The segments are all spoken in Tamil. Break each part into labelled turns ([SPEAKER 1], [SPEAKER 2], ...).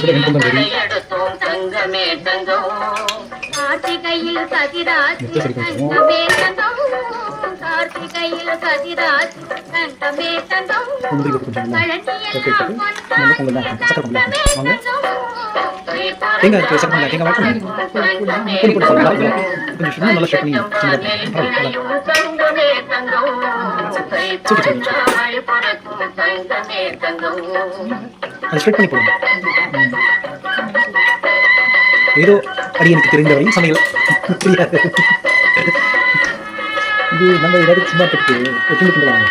[SPEAKER 1] எடுத்தோம் தங்கமே தங்கம் கார்த்திகையில் கதிராஜ் தங்கமே தங்கம் கார்த்திகையில் கதிராஜ் தங்கமே தங்கம்
[SPEAKER 2] ஏதோ அடியனுக்கு தெரிந்தவரையும் சமையல் புரியாது. இது நம்ம ஏதாவது சும்மா தட்டு ஒத்துழைப்பு பண்ணலாம்.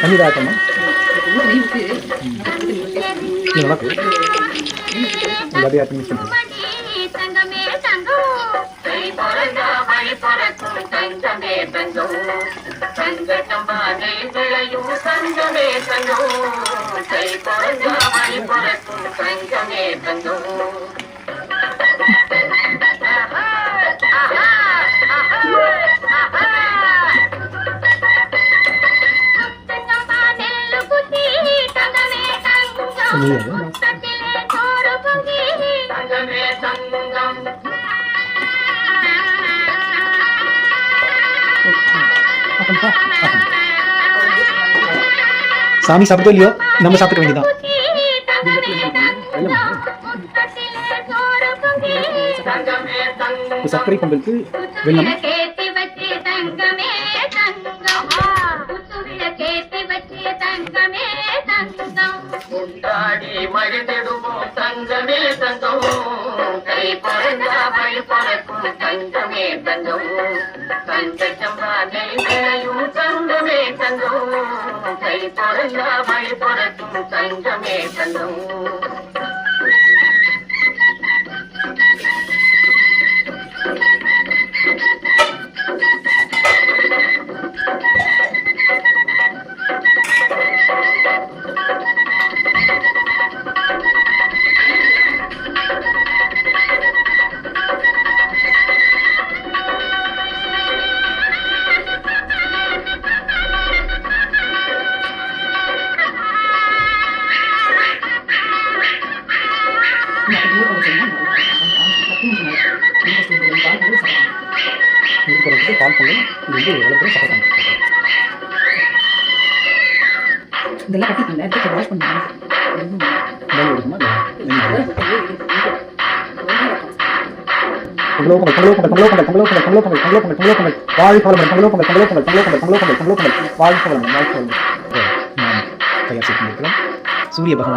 [SPEAKER 2] பண்ணிதாக்கமா நல்லா எல்லாத்தையும் ஆட்டம் பண்ணுறேன்.
[SPEAKER 1] தங்கமே விளையும் தங்கமே தங்கம் கை பிறந்த வழி பிறக்கும் தங்கமே தங்கம் தங்கமே தங்கம்
[SPEAKER 2] சாமி சாப்பிட்டோ இல்லையோ நம்ம சாப்பிட வேண்டியதான். சர்க்கரை பொங்கலுக்கு வெள்ளம்
[SPEAKER 1] கொண்டாடி மகிழ்ந்திடுவோம் தங்கமே தங்கம் கை பிறந்த வழி பிறக்கும் தங்கமே தங்கம் தங்கச்சம்பானை விளையும் தங்கமே தங்கம் கை பிறந்த வழி பிறக்கும் தங்கமே தங்கம்
[SPEAKER 2] பால் பொங்கல் இது வந்து சாப்பிட்றாங்க.
[SPEAKER 3] இதெல்லாம் கட்டிக்கல எடுத்து வாஷ் பண்ணுங்க.
[SPEAKER 2] சூரிய பகவான்